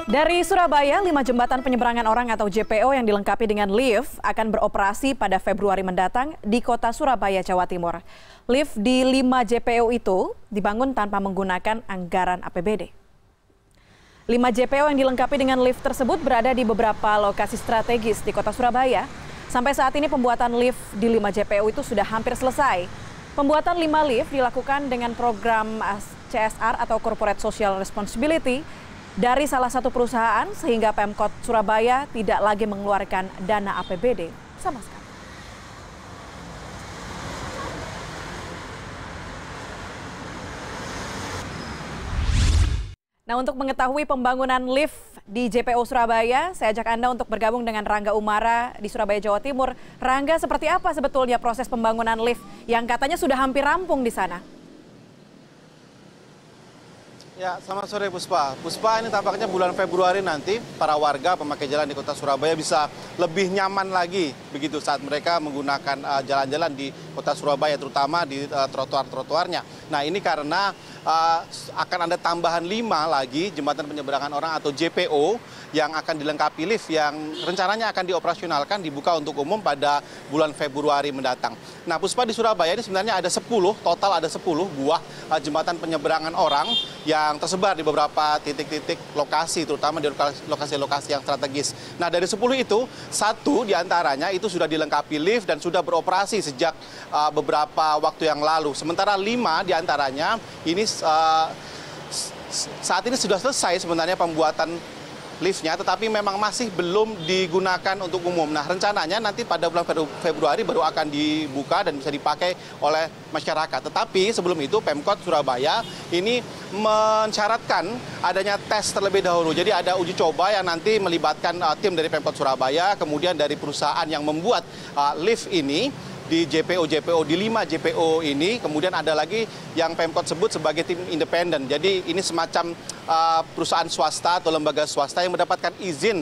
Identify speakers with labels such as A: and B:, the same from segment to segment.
A: Dari Surabaya, 5 jembatan penyeberangan orang atau JPO yang dilengkapi dengan lift akan beroperasi pada Februari mendatang di kota Surabaya, Jawa Timur. Lift di 5 JPO itu dibangun tanpa menggunakan anggaran APBD. 5 JPO yang dilengkapi dengan lift tersebut berada di beberapa lokasi strategis di kota Surabaya. Sampai saat ini pembuatan lift di 5 JPO itu sudah hampir selesai. Pembuatan 5 lift dilakukan dengan program CSR atau Corporate Social Responsibility dari salah satu perusahaan sehingga Pemkot Surabaya tidak lagi mengeluarkan dana APBD sama sekali. Nah, untuk mengetahui pembangunan lift di JPO Surabaya, saya ajak Anda untuk bergabung dengan Rangga Umara di Surabaya, Jawa Timur. Rangga, seperti apa sebetulnya proses pembangunan lift yang katanya sudah hampir rampung di sana?
B: Ya, selamat sore Puspa. Puspa, ini tampaknya bulan Februari nanti para warga pemakai jalan di kota Surabaya bisa lebih nyaman lagi begitu saat mereka menggunakan jalan-jalan di kota Surabaya, terutama di trotoar-trotoarnya. Nah, ini karena akan ada tambahan 5 lagi jembatan penyeberangan orang atau JPO yang akan dilengkapi lift yang rencananya akan dioperasionalkan dibuka untuk umum pada bulan Februari mendatang. Nah, Puspa, di Surabaya ini sebenarnya ada 10, total ada 10 buah jembatan penyeberangan orang yang tersebar di beberapa titik-titik lokasi, terutama di lokasi-lokasi yang strategis. Nah, dari 10 itu, 1 diantaranya itu sudah dilengkapi lift dan sudah beroperasi sejak beberapa waktu yang lalu. Sementara 5 diantaranya ini saat ini sudah selesai sebenarnya pembuatan liftnya, tetapi memang masih belum digunakan untuk umum. Nah, rencananya nanti pada bulan Februari baru akan dibuka dan bisa dipakai oleh masyarakat. Tetapi sebelum itu Pemkot Surabaya ini mensyaratkan adanya tes terlebih dahulu. Jadi ada uji coba yang nanti melibatkan tim dari Pemkot Surabaya, kemudian dari perusahaan yang membuat lift ini di JPO di 5 JPO ini, kemudian ada lagi yang Pemkot sebut sebagai tim independen. Jadi ini semacam perusahaan swasta atau lembaga swasta yang mendapatkan izin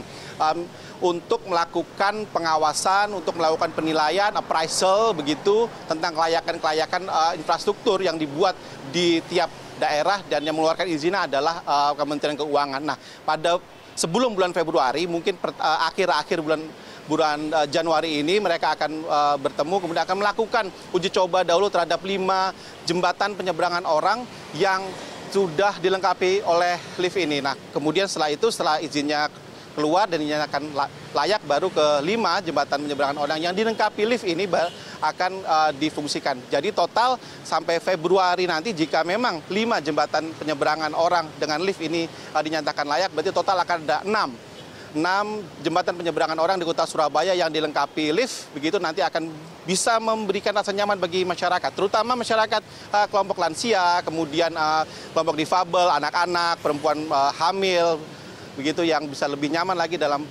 B: untuk melakukan pengawasan, untuk melakukan penilaian, appraisal begitu tentang kelayakan infrastruktur yang dibuat di tiap daerah, dan yang mengeluarkan izinnya adalah Kementerian Keuangan. Nah, pada sebelum bulan Februari, mungkin akhir-akhir bulan Januari ini mereka akan bertemu, kemudian akan melakukan uji coba dahulu terhadap 5 jembatan penyeberangan orang yang sudah dilengkapi oleh lift ini. Nah, kemudian setelah itu, setelah izinnya keluar dan dinyatakan layak, baru ke 5 jembatan penyeberangan orang yang dilengkapi lift ini akan difungsikan. Jadi total sampai Februari nanti, jika memang 5 jembatan penyeberangan orang dengan lift ini dinyatakan layak, berarti total akan ada 6 jembatan penyeberangan orang di kota Surabaya yang dilengkapi lift, begitu nanti akan bisa memberikan rasa nyaman bagi masyarakat, terutama masyarakat kelompok lansia, kemudian kelompok difabel, anak-anak, perempuan hamil, begitu, yang bisa lebih nyaman lagi dalam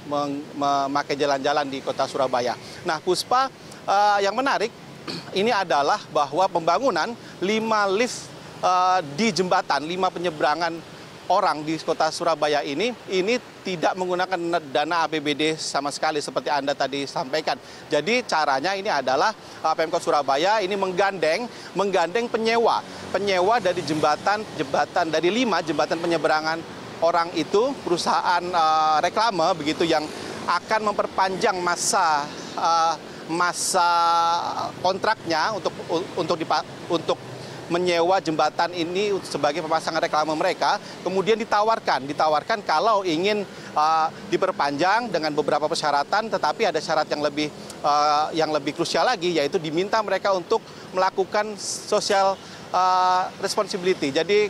B: memakai jalan-jalan di kota Surabaya. Nah, Puspa, yang menarik ini adalah bahwa pembangunan 5 lift di jembatan, 5 penyeberangan orang di kota Surabaya ini tidak menggunakan dana APBD sama sekali seperti Anda tadi sampaikan. Jadi caranya ini adalah Pemkot Surabaya ini menggandeng penyewa dari dari 5 jembatan penyeberangan orang itu, perusahaan reklame begitu, yang akan memperpanjang masa kontraknya untuk menyewa jembatan ini sebagai pemasangan reklame mereka, kemudian ditawarkan kalau ingin diperpanjang dengan beberapa persyaratan, tetapi ada syarat yang lebih krusial lagi, yaitu diminta mereka untuk melakukan social responsibility. Jadi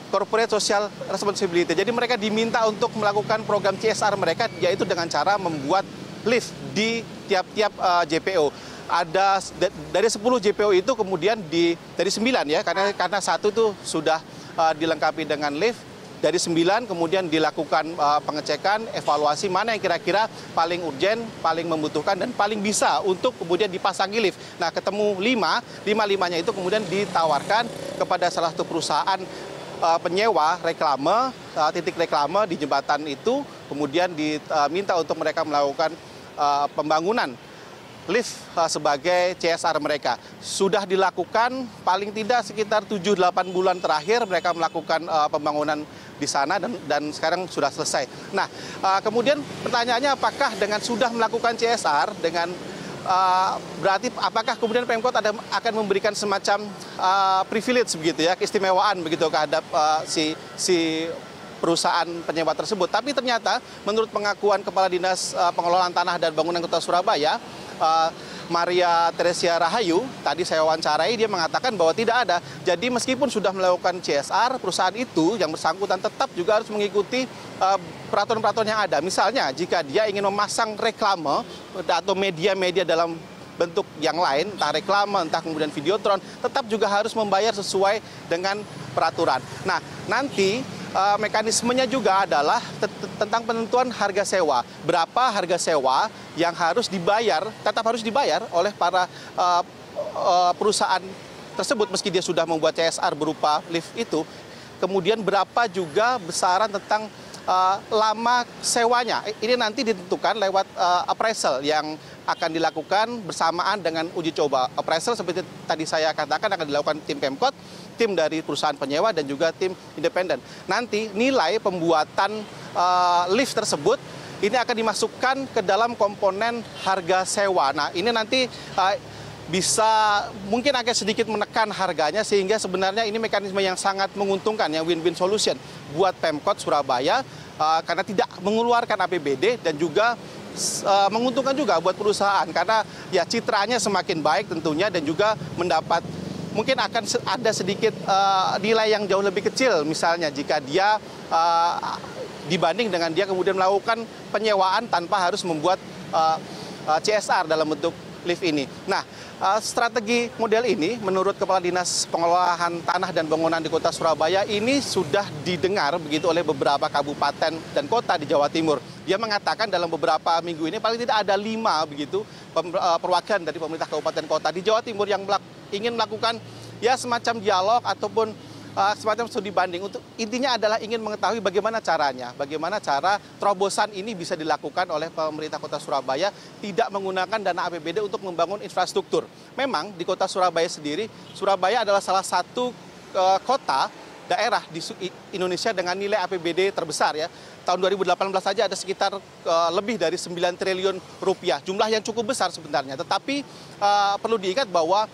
B: corporate social responsibility. Jadi mereka diminta untuk melakukan program CSR mereka, yaitu dengan cara membuat lift di tiap-tiap JPO. Ada dari 10 JPO itu kemudian dari 9 ya, karena 1 itu sudah dilengkapi dengan lift. Dari 9 kemudian dilakukan pengecekan, evaluasi mana yang kira-kira paling urgen, paling membutuhkan, dan paling bisa untuk kemudian dipasangi lift. Nah, ketemu 5-nya itu kemudian ditawarkan kepada salah satu perusahaan penyewa reklame, titik reklame di jembatan itu, kemudian diminta untuk mereka melakukan pembangunan lift sebagai CSR mereka. Sudah dilakukan paling tidak sekitar 7-8 bulan terakhir mereka melakukan pembangunan di sana dan sekarang sudah selesai. Nah, kemudian pertanyaannya apakah dengan sudah melakukan CSR dengan berarti apakah kemudian Pemkot akan memberikan semacam privilege begitu ya, keistimewaan begitu terhadap si perusahaan penyewa tersebut. Tapi ternyata menurut pengakuan Kepala Dinas Pengelolaan Tanah dan Bangunan Kota Surabaya, Maria Teresia Rahayu, tadi saya wawancarai, dia mengatakan bahwa tidak ada. Jadi meskipun sudah melakukan CSR, perusahaan itu yang bersangkutan tetap juga harus mengikuti peraturan-peraturan yang ada. Misalnya jika dia ingin memasang reklame atau media-media dalam bentuk yang lain, entah reklame, entah kemudian videotron, tetap juga harus membayar sesuai dengan peraturan. Nah, nanti mekanismenya juga adalah tentang penentuan harga sewa. Berapa harga sewa yang harus dibayar, tetap harus dibayar oleh para perusahaan tersebut meski dia sudah membuat CSR berupa lift itu. Kemudian berapa juga besaran tentang lama sewanya. Ini nanti ditentukan lewat appraisal yang akan dilakukan bersamaan dengan uji coba. Appraisal seperti tadi saya katakan akan dilakukan tim Pemkot, tim dari perusahaan penyewa dan juga tim independen. Nanti nilai pembuatan lift tersebut ini akan dimasukkan ke dalam komponen harga sewa. Nah, ini nanti bisa mungkin agak sedikit menekan harganya sehingga sebenarnya ini mekanisme yang sangat menguntungkan, yang win-win solution buat Pemkot Surabaya karena tidak mengeluarkan APBD dan juga menguntungkan juga buat perusahaan karena ya citranya semakin baik tentunya dan juga mendapat mungkin akan ada sedikit nilai yang jauh lebih kecil misalnya jika dia dibanding dengan dia kemudian melakukan penyewaan tanpa harus membuat CSR dalam bentuk lift ini. Nah, strategi model ini menurut Kepala Dinas Pengelolaan Tanah dan Bangunan di Kota Surabaya ini sudah didengar begitu oleh beberapa kabupaten dan kota di Jawa Timur. Dia mengatakan dalam beberapa minggu ini paling tidak ada 5 begitu perwakilan dari pemerintah kabupaten kota di Jawa Timur yang ingin melakukan ya semacam dialog ataupun semacam studi banding. Untuk intinya adalah ingin mengetahui bagaimana caranya, bagaimana cara terobosan ini bisa dilakukan oleh pemerintah Kota Surabaya tidak menggunakan dana APBD untuk membangun infrastruktur. Memang di Kota Surabaya sendiri, Surabaya adalah salah satu kota daerah di Indonesia dengan nilai APBD terbesar ya. Tahun 2018 saja ada sekitar lebih dari 9 triliun rupiah. Jumlah yang cukup besar sebenarnya. Tetapi perlu diingat bahwa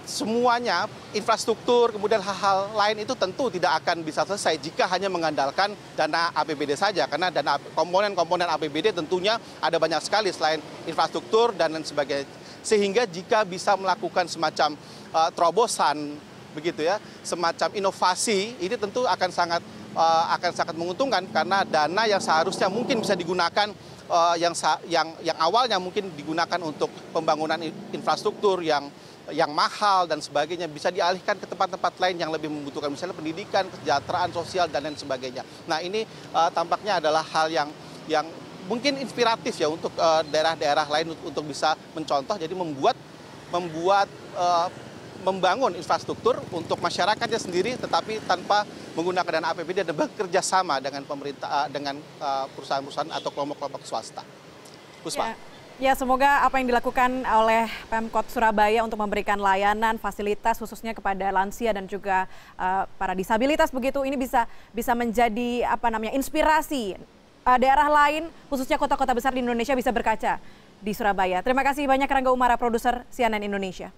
B: semuanya infrastruktur kemudian hal-hal lain itu tentu tidak akan bisa selesai jika hanya mengandalkan dana APBD saja karena dana komponen APBD tentunya ada banyak sekali selain infrastruktur dan lain sebagainya sehingga jika bisa melakukan semacam terobosan begitu ya semacam inovasi ini tentu akan sangat menguntungkan karena dana yang seharusnya mungkin bisa digunakan yang awalnya mungkin digunakan untuk pembangunan infrastruktur yang mahal dan sebagainya bisa dialihkan ke tempat-tempat lain yang lebih membutuhkan misalnya pendidikan, kesejahteraan sosial dan lain sebagainya. Nah ini tampaknya adalah hal yang mungkin inspiratif ya untuk daerah-daerah lain untuk bisa mencontoh. Jadi membangun infrastruktur untuk masyarakatnya sendiri tetapi tanpa menggunakan dana APBD dan bekerja sama dengan pemerintah dengan perusahaan-perusahaan atau kelompok-kelompok swasta. Puspa.
A: Ya, semoga apa yang dilakukan oleh Pemkot Surabaya untuk memberikan layanan, fasilitas khususnya kepada lansia dan juga para disabilitas begitu ini bisa menjadi inspirasi daerah lain khususnya kota-kota besar di Indonesia bisa berkaca di Surabaya. Terima kasih banyak Rangga Umara, produser CNN Indonesia.